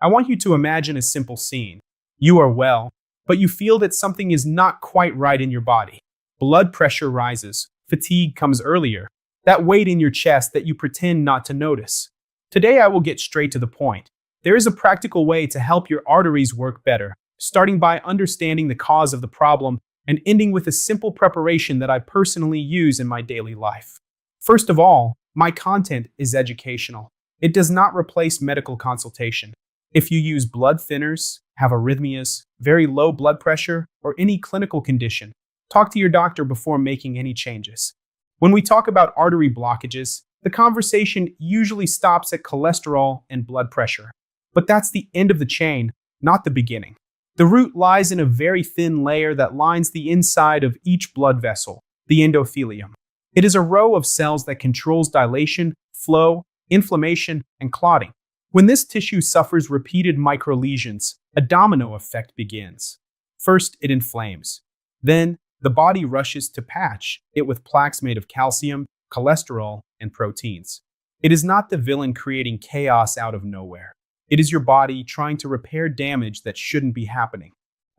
I want you to imagine a simple scene. You are well, but you feel that something is not quite right in your body. Blood pressure rises, fatigue comes earlier, that weight in your chest that you pretend not to notice. Today I will get straight to the point. There is a practical way to help your arteries work better, starting by understanding the cause of the problem and ending with a simple preparation that I personally use in my daily life. First of all, my content is educational. It does not replace medical consultation. If you use blood thinners, have arrhythmias, very low blood pressure, or any clinical condition, talk to your doctor before making any changes. When we talk about artery blockages, the conversation usually stops at cholesterol and blood pressure. But that's the end of the chain, not the beginning. The root lies in a very thin layer that lines the inside of each blood vessel, the endothelium. It is a row of cells that controls dilation, flow, inflammation, and clotting. When this tissue suffers repeated microlesions, a domino effect begins. First, it inflames. Then, the body rushes to patch it with plaques made of calcium, cholesterol, and proteins. It is not the villain creating chaos out of nowhere. It is your body trying to repair damage that shouldn't be happening.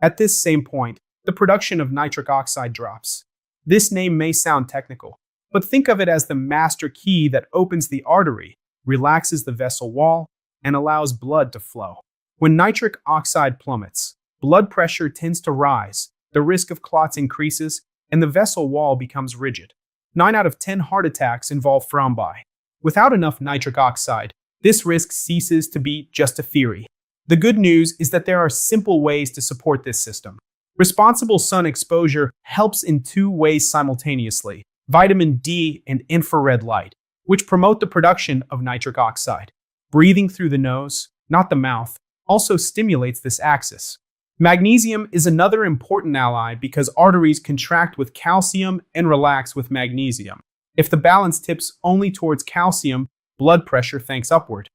At this same point, the production of nitric oxide drops. This name may sound technical, but think of it as the master key that opens the artery, relaxes the vessel wall, and allows blood to flow. When nitric oxide plummets, blood pressure tends to rise, the risk of clots increases, and the vessel wall becomes rigid. 9 out of 10 heart attacks involve thrombi. Without enough nitric oxide, this risk ceases to be just a theory. The good news is that there are simple ways to support this system. Responsible sun exposure helps in 2 ways simultaneously: vitamin D and infrared light, which promote the production of nitric oxide. Breathing through the nose, not the mouth, also stimulates this axis. Magnesium is another important ally because arteries contract with calcium and relax with magnesium. If the balance tips only towards calcium, blood pressure thanks upward.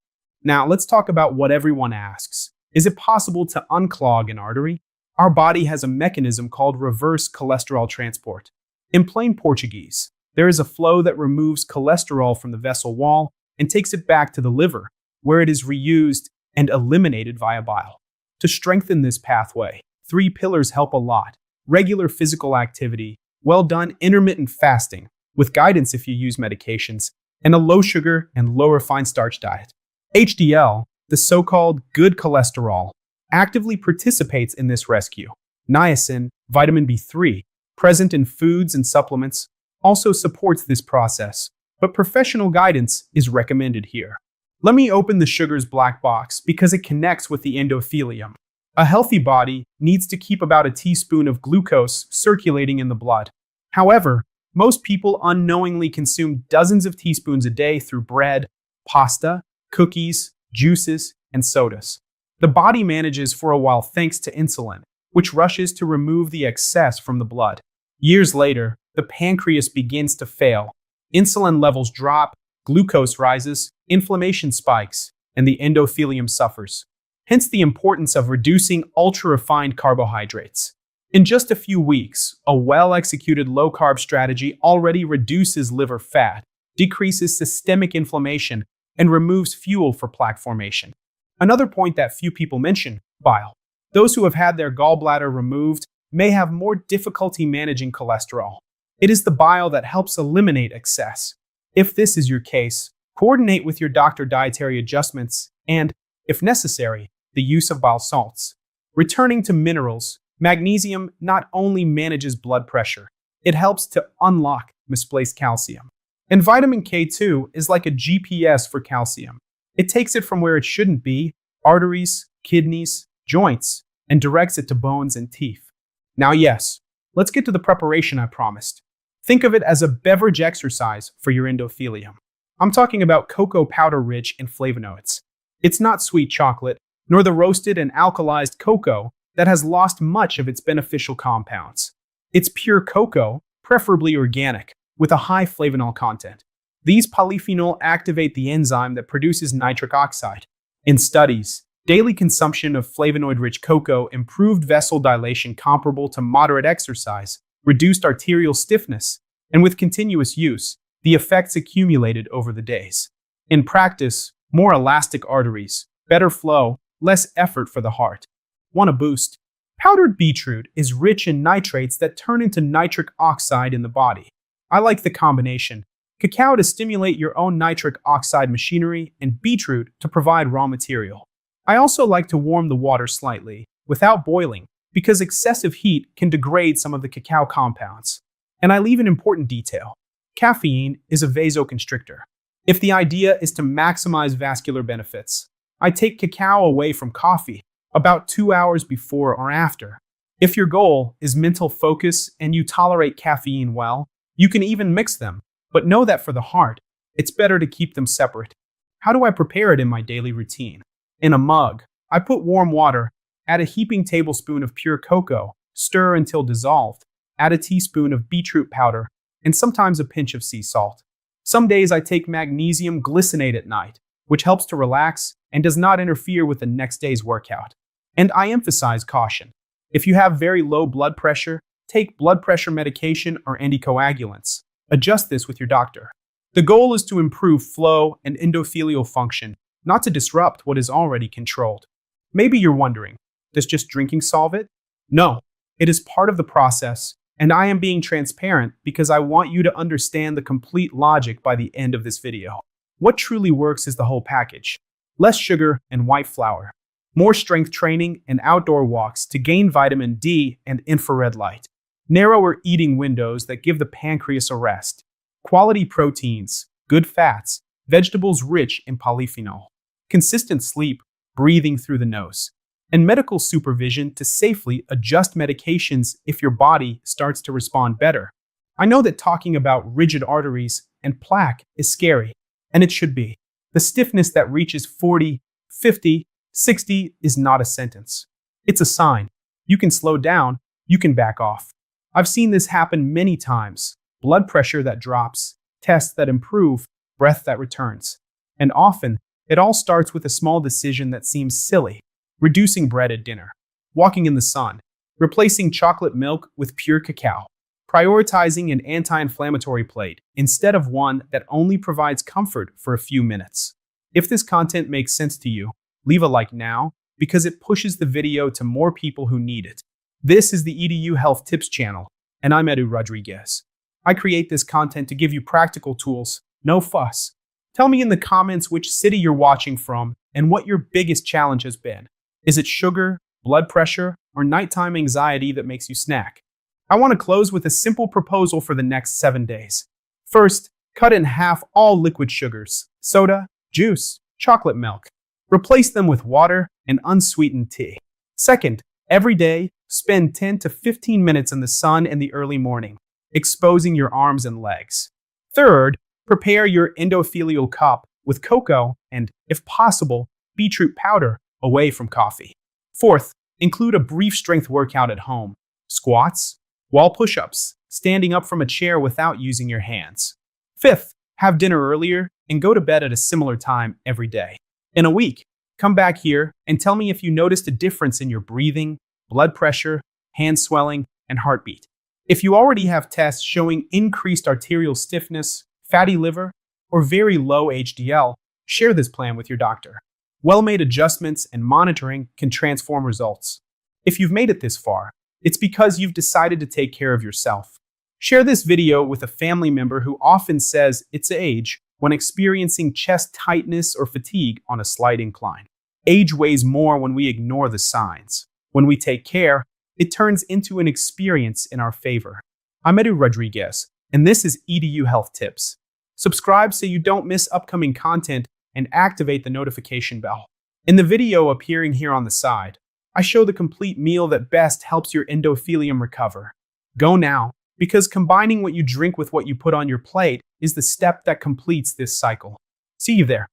Now, let's talk about what everyone asks. Is it possible to unclog an artery? Our body has a mechanism called reverse cholesterol transport. In plain Portuguese, there is a flow that removes cholesterol from the vessel wall and takes it back to the liver, where it is reused and eliminated via bile. To strengthen this pathway, 3 pillars help a lot: regular physical activity, well-done intermittent fasting, with guidance if you use medications, and a low-sugar and low-refined starch diet. HDL, the so-called good cholesterol, actively participates in this rescue. Niacin, vitamin B3, present in foods and supplements, also supports this process, but professional guidance is recommended here. Let me open the sugar's black box because it connects with the endothelium. A healthy body needs to keep about a teaspoon of glucose circulating in the blood. However, most people unknowingly consume dozens of teaspoons a day through bread, pasta, cookies, juices, and sodas. The body manages for a while thanks to insulin, which rushes to remove the excess from the blood. Years later, the pancreas begins to fail. Insulin levels drop, glucose rises, inflammation spikes, and the endothelium suffers. Hence the importance of reducing ultra-refined carbohydrates. In just a few weeks, a well-executed low-carb strategy already reduces liver fat, decreases systemic inflammation, and removes fuel for plaque formation. Another point that few people mention: bile. Those who have had their gallbladder removed may have more difficulty managing cholesterol. It is the bile that helps eliminate excess. If this is your case, coordinate with your doctor dietary adjustments and, if necessary, the use of bile salts. Returning to minerals, magnesium not only manages blood pressure, it helps to unlock misplaced calcium. And vitamin K2 is like a GPS for calcium. It takes it from where it shouldn't be, arteries, kidneys, joints, and directs it to bones and teeth. Now yes, let's get to the preparation I promised. Think of it as a beverage exercise for your endothelium. I'm talking about cocoa powder rich in flavonoids. It's not sweet chocolate, nor the roasted and alkalized cocoa that has lost much of its beneficial compounds. It's pure cocoa, preferably organic, with a high flavanol content. These polyphenols activate the enzyme that produces nitric oxide. In studies, daily consumption of flavonoid-rich cocoa improved vessel dilation comparable to moderate exercise, reduced arterial stiffness, and with continuous use, the effects accumulated over the days. In practice, more elastic arteries, better flow, less effort for the heart. Want a boost? Powdered beetroot is rich in nitrates that turn into nitric oxide in the body. I like the combination. Cacao to stimulate your own nitric oxide machinery and beetroot to provide raw material. I also like to warm the water slightly, without boiling, because excessive heat can degrade some of the cacao compounds. And I leave an important detail. Caffeine is a vasoconstrictor. If the idea is to maximize vascular benefits, I take cacao away from coffee about 2 hours before or after. If your goal is mental focus and you tolerate caffeine well, you can even mix them, but know that for the heart, it's better to keep them separate. How do I prepare it in my daily routine? In a mug, I put warm water, add a heaping tablespoon of pure cocoa, stir until dissolved, add a teaspoon of beetroot powder, and sometimes a pinch of sea salt. Some days I take magnesium glycinate at night, which helps to relax and does not interfere with the next day's workout. And I emphasize caution. If you have very low blood pressure, take blood pressure medication or anticoagulants. Adjust this with your doctor. The goal is to improve flow and endothelial function, not to disrupt what is already controlled. Maybe you're wondering, does just drinking solve it? No, it is part of the process, and I am being transparent because I want you to understand the complete logic by the end of this video. What truly works is the whole package. Less sugar and white flour. More strength training and outdoor walks to gain vitamin D and infrared light. Narrower eating windows that give the pancreas a rest. Quality proteins, good fats, vegetables rich in polyphenol. Consistent sleep, breathing through the nose. And medical supervision to safely adjust medications if your body starts to respond better. I know that talking about rigid arteries and plaque is scary, and it should be. The stiffness that reaches 40, 50, 60 is not a sentence. It's a sign. You can slow down, you can back off. I've seen this happen many times. Blood pressure that drops, tests that improve, breath that returns. And often, it all starts with a small decision that seems silly. Reducing bread at dinner, walking in the sun, replacing chocolate milk with pure cacao, prioritizing an anti-inflammatory plate instead of one that only provides comfort for a few minutes. If this content makes sense to you, leave a like now because it pushes the video to more people who need it. This is the EDU Health Tips channel, and I'm Edu Rodriguez. I create this content to give you practical tools, no fuss. Tell me in the comments which city you're watching from and what your biggest challenge has been. Is it sugar, blood pressure, or nighttime anxiety that makes you snack? I want to close with a simple proposal for the next 7 days. First, cut in half all liquid sugars, soda, juice, chocolate milk. Replace them with water and unsweetened tea. Second, every day, spend 10 to 15 minutes in the sun in the early morning, exposing your arms and legs. Third, prepare your endothelial cup with cocoa and, if possible, beetroot powder away from coffee. Fourth, include a brief strength workout at home. Squats, wall push-ups, standing up from a chair without using your hands. Fifth, have dinner earlier and go to bed at a similar time every day. In a week, come back here and tell me if you noticed a difference in your breathing, blood pressure, hand swelling, and heartbeat. If you already have tests showing increased arterial stiffness, fatty liver, or very low HDL, share this plan with your doctor. Well-made adjustments and monitoring can transform results. If you've made it this far, it's because you've decided to take care of yourself. Share this video with a family member who often says it's age when experiencing chest tightness or fatigue on a slight incline. Age weighs more when we ignore the signs. When we take care, it turns into an experience in our favor. I'm Edu Rodriguez, and this is EDU Health Tips. Subscribe so you don't miss upcoming content and activate the notification bell. In the video appearing here on the side, I show the complete meal that best helps your endothelium recover. Go now, because combining what you drink with what you put on your plate is the step that completes this cycle. See you there.